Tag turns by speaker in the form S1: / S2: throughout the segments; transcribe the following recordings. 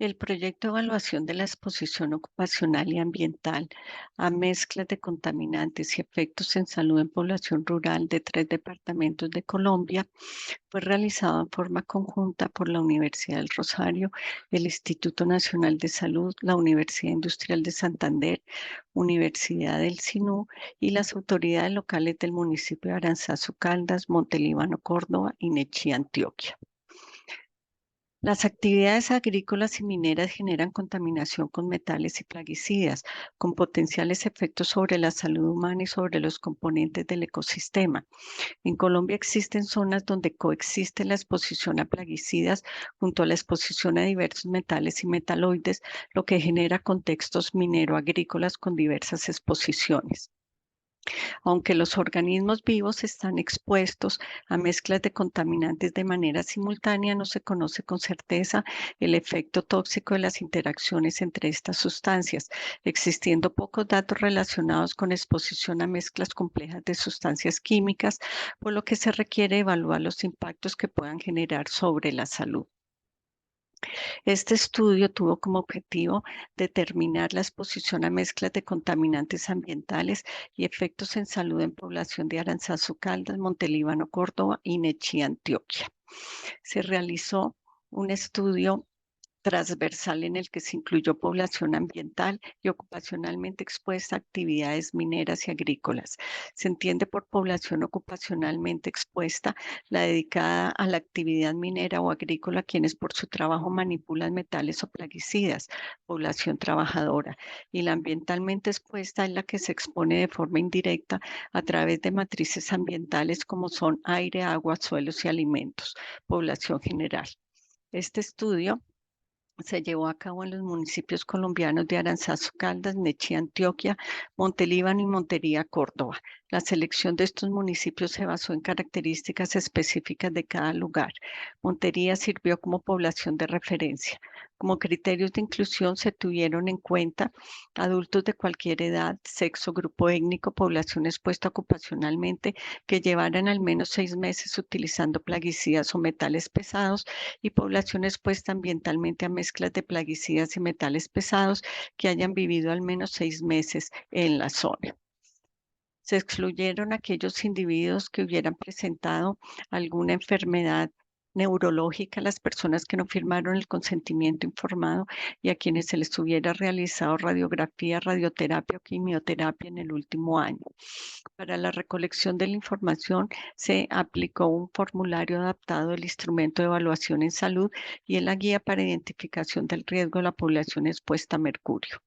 S1: El proyecto de evaluación de la exposición ocupacional y ambiental a mezclas de contaminantes y efectos en salud en población rural de 3 departamentos de Colombia fue realizado en forma conjunta por la Universidad del Rosario, el Instituto Nacional de Salud, la Universidad Industrial de Santander, Universidad del SINU y las autoridades locales del municipio de Aranzazu Caldas, Montelíbano, Córdoba y Nechí, Antioquia. Las actividades agrícolas y mineras generan contaminación con metales y plaguicidas, con potenciales efectos sobre la salud humana y sobre los componentes del ecosistema. En Colombia existen zonas donde coexiste la exposición a plaguicidas junto a la exposición a diversos metales y metaloides, lo que genera contextos minero-agrícolas con diversas exposiciones. Aunque los organismos vivos están expuestos a mezclas de contaminantes de manera simultánea, no se conoce con certeza el efecto tóxico de las interacciones entre estas sustancias, existiendo pocos datos relacionados con exposición a mezclas complejas de sustancias químicas, por lo que se requiere evaluar los impactos que puedan generar sobre la salud. Este estudio tuvo como objetivo determinar la exposición a mezclas de contaminantes ambientales y efectos en salud en población de Aranzazu Caldas, Montelíbano, Córdoba y Nechí, Antioquia. Se realizó un estudio transversal en el que se incluyó población ambiental y ocupacionalmente expuesta a actividades mineras y agrícolas. Se entiende por población ocupacionalmente expuesta la dedicada a la actividad minera o agrícola, quienes por su trabajo manipulan metales o plaguicidas, población trabajadora, y la ambientalmente expuesta es la que se expone de forma indirecta a través de matrices ambientales como son aire, agua, suelos y alimentos, población general. Este estudio se llevó a cabo en los municipios colombianos de Aranzazu Caldas, Nechí, Antioquia, Montelíbano y Montería, Córdoba. La selección de estos municipios se basó en características específicas de cada lugar. Montería sirvió como población de referencia. Como criterios de inclusión se tuvieron en cuenta adultos de cualquier edad, sexo, grupo étnico, población expuesta ocupacionalmente que llevaran al menos 6 meses utilizando plaguicidas o metales pesados y población expuesta ambientalmente a mezclas de plaguicidas y metales pesados que hayan vivido al menos 6 meses en la zona. Se excluyeron aquellos individuos que hubieran presentado alguna enfermedad neurológica, las personas que no firmaron el consentimiento informado y a quienes se les hubiera realizado radiografía, radioterapia o quimioterapia en el último año. Para la recolección de la información se aplicó un formulario adaptado del instrumento de evaluación en salud y en la guía para identificación del riesgo de la población expuesta a mercurio.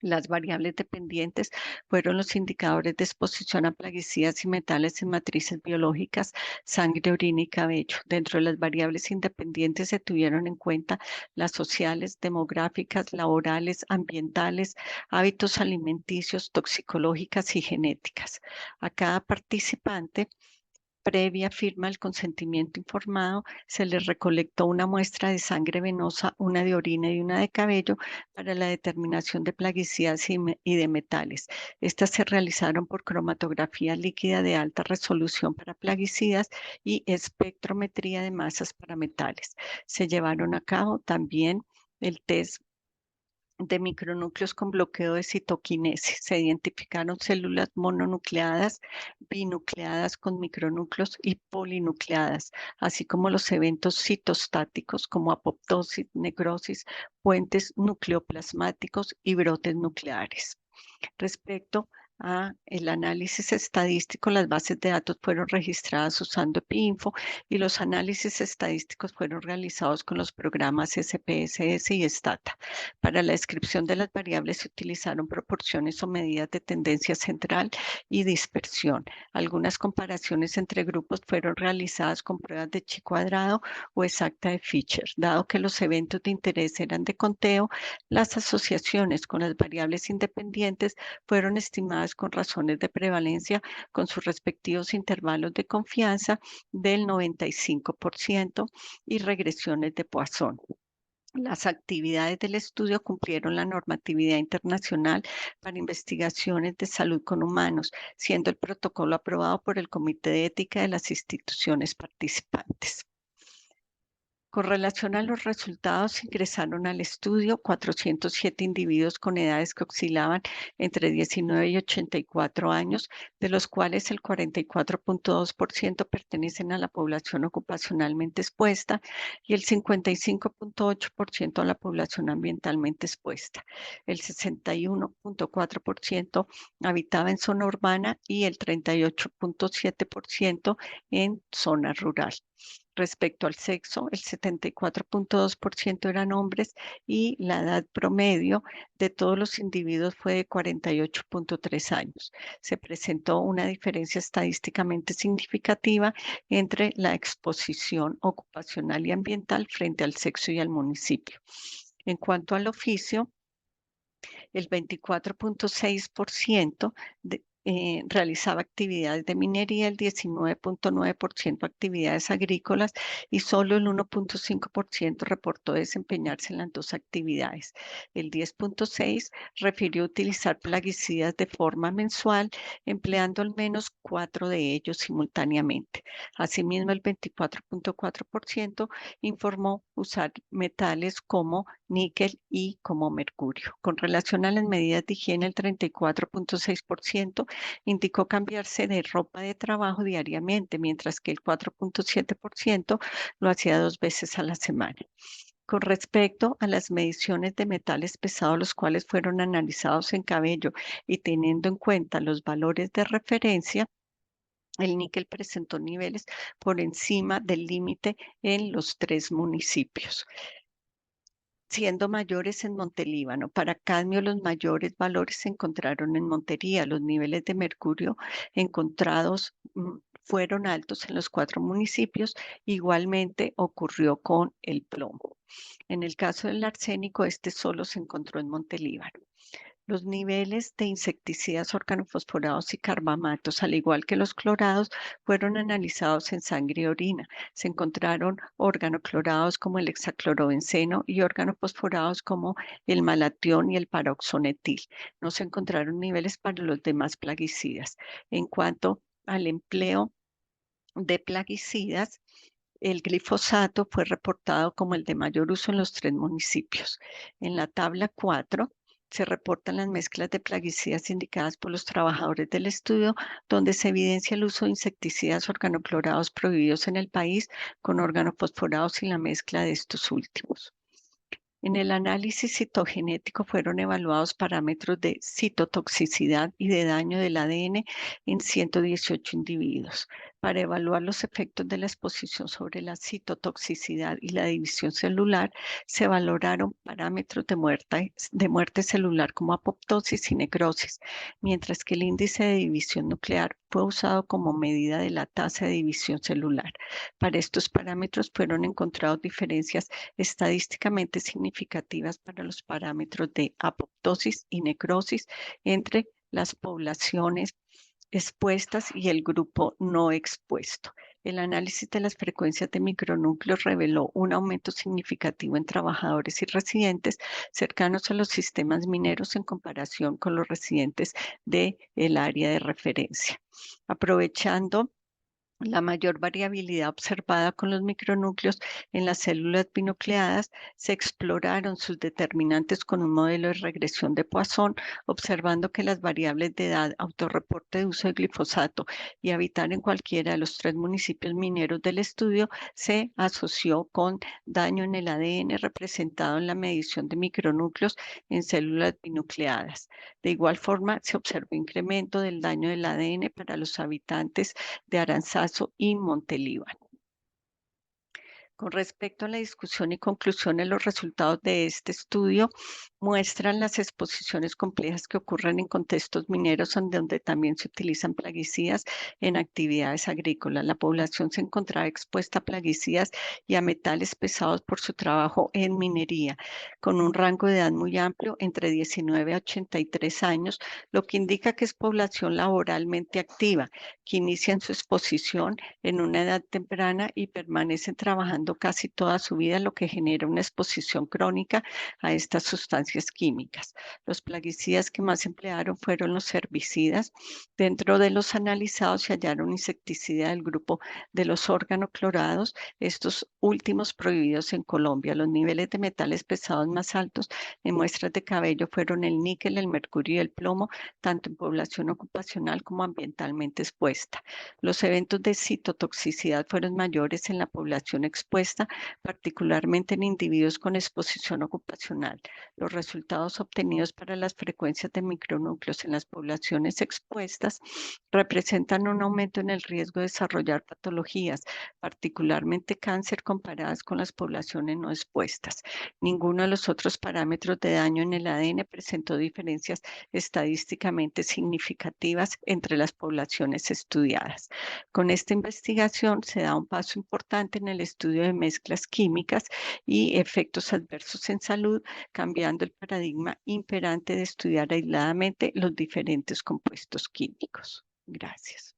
S1: Las variables dependientes fueron los indicadores de exposición a plaguicidas y metales en matrices biológicas, sangre, orina y cabello. Dentro de las variables independientes se tuvieron en cuenta las sociales, demográficas, laborales, ambientales, hábitos alimenticios, toxicológicas y genéticas. A cada participante previa firma del consentimiento informado, se les recolectó una muestra de sangre venosa, una de orina y una de cabello para la determinación de plaguicidas y de metales. Estas se realizaron por cromatografía líquida de alta resolución para plaguicidas y espectrometría de masas para metales. Se llevaron a cabo también el test de micronúcleos con bloqueo de citoquinesis. Se identificaron células mononucleadas, binucleadas con micronúcleos y polinucleadas, así como los eventos citostáticos como apoptosis, necrosis, puentes nucleoplasmáticos y brotes nucleares. Respecto a el análisis estadístico, las bases de datos fueron registradas usando EPIINFO y los análisis estadísticos fueron realizados con los programas SPSS y STATA. Para la descripción de las variables se utilizaron proporciones o medidas de tendencia central y dispersión. Algunas comparaciones entre grupos fueron realizadas con pruebas de chi cuadrado o exacta de Fisher. Dado que los eventos de interés eran de conteo, las asociaciones con las variables independientes fueron estimadas con razones de prevalencia con sus respectivos intervalos de confianza del 95% y regresiones de Poisson. Las actividades del estudio cumplieron la normatividad internacional para investigaciones de salud con humanos, siendo el protocolo aprobado por el Comité de Ética de las instituciones participantes. Con relación a los resultados, ingresaron al estudio 407 individuos con edades que oscilaban entre 19 y 84 años, de los cuales el 44.2% pertenecen a la población ocupacionalmente expuesta y el 55.8% a la población ambientalmente expuesta. El 61.4% habitaba en zona urbana y el 38.7% en zona rural. Respecto al sexo, el 74.2% eran hombres y la edad promedio de todos los individuos fue de 48.3 años. Se presentó una diferencia estadísticamente significativa entre la exposición ocupacional y ambiental frente al sexo y al municipio. En cuanto al oficio, el 24.6% realizaba actividades de minería, el 19.9% actividades agrícolas y solo el 1.5% reportó desempeñarse en las dos actividades. El 10.6% refirió utilizar plaguicidas de forma mensual, empleando al menos 4 de ellos simultáneamente. Asimismo, el 24.4% informó usar metales como níquel y como mercurio. Con relación a las medidas de higiene, el 34.6% indicó cambiarse de ropa de trabajo diariamente, mientras que el 4.7% lo hacía 2 veces a la semana. Con respecto a las mediciones de metales pesados, los cuales fueron analizados en cabello y teniendo en cuenta los valores de referencia, el níquel presentó niveles por encima del límite en los 3 municipios, siendo mayores en Montelíbano. Para cadmio, los mayores valores se encontraron en Montería. Los niveles de mercurio encontrados fueron altos en los 4 municipios. Igualmente ocurrió con el plomo. En el caso del arsénico, este solo se encontró en Montelíbano. Los niveles de insecticidas organofosforados y carbamatos, al igual que los clorados, fueron analizados en sangre y orina. Se encontraron organoclorados como el hexaclorobenceno y organofosforados como el malatión y el paroxonetil. No se encontraron niveles para los demás plaguicidas. En cuanto al empleo de plaguicidas, el glifosato fue reportado como el de mayor uso en los 3 municipios. En la tabla 4 se reportan las mezclas de plaguicidas indicadas por los trabajadores del estudio, donde se evidencia el uso de insecticidas organoclorados prohibidos en el país con organofosforados y la mezcla de estos últimos. En el análisis citogenético fueron evaluados parámetros de citotoxicidad y de daño del ADN en 118 individuos. Para evaluar los efectos de la exposición sobre la citotoxicidad y la división celular, se valoraron parámetros de muerte celular como apoptosis y necrosis, mientras que el índice de división nuclear fue usado como medida de la tasa de división celular. Para estos parámetros fueron encontrados diferencias estadísticamente significativas para los parámetros de apoptosis y necrosis entre las poblaciones expuestas y el grupo no expuesto. El análisis de las frecuencias de micronúcleos reveló un aumento significativo en trabajadores y residentes cercanos a los sistemas mineros en comparación con los residentes del área de referencia. Aprovechando la mayor variabilidad observada con los micronúcleos en las células binucleadas, se exploraron sus determinantes con un modelo de regresión de Poisson, observando que las variables de edad, autorreporte de uso de glifosato y habitar en cualquiera de los 3 municipios mineros del estudio se asoció con daño en el ADN representado en la medición de micronúcleos en células binucleadas. De igual forma, se observó incremento del daño del ADN para los habitantes de Aranzazu y Montelíbano. Con respecto a la discusión y conclusiones, los resultados de este estudio muestran las exposiciones complejas que ocurren en contextos mineros donde también se utilizan plaguicidas en actividades agrícolas. La población se encontraba expuesta a plaguicidas y a metales pesados por su trabajo en minería, con un rango de edad muy amplio, entre 19 a 83 años, lo que indica que es población laboralmente activa, que inician su exposición en una edad temprana y permanecen trabajando trabajando casi toda su vida, lo que genera una exposición crónica a estas sustancias químicas. Los plaguicidas que más emplearon fueron los herbicidas. Dentro de los analizados se hallaron insecticidas del grupo de los organoclorados, estos últimos prohibidos en Colombia. Los niveles de metales pesados más altos en muestras de cabello fueron el níquel, el mercurio y el plomo, tanto en población ocupacional como ambientalmente expuesta. Los eventos de citotoxicidad fueron mayores en la población expuesta, particularmente en individuos con exposición ocupacional. Los resultados obtenidos para las frecuencias de micronúcleos en las poblaciones expuestas representan un aumento en el riesgo de desarrollar patologías, particularmente cáncer, comparadas con las poblaciones no expuestas. Ninguno de los otros parámetros de daño en el ADN presentó diferencias estadísticamente significativas entre las poblaciones estudiadas. Con esta investigación se da un paso importante en el estudio de mezclas químicas y efectos adversos en salud, cambiando el paradigma imperante de estudiar aisladamente los diferentes compuestos químicos. Gracias.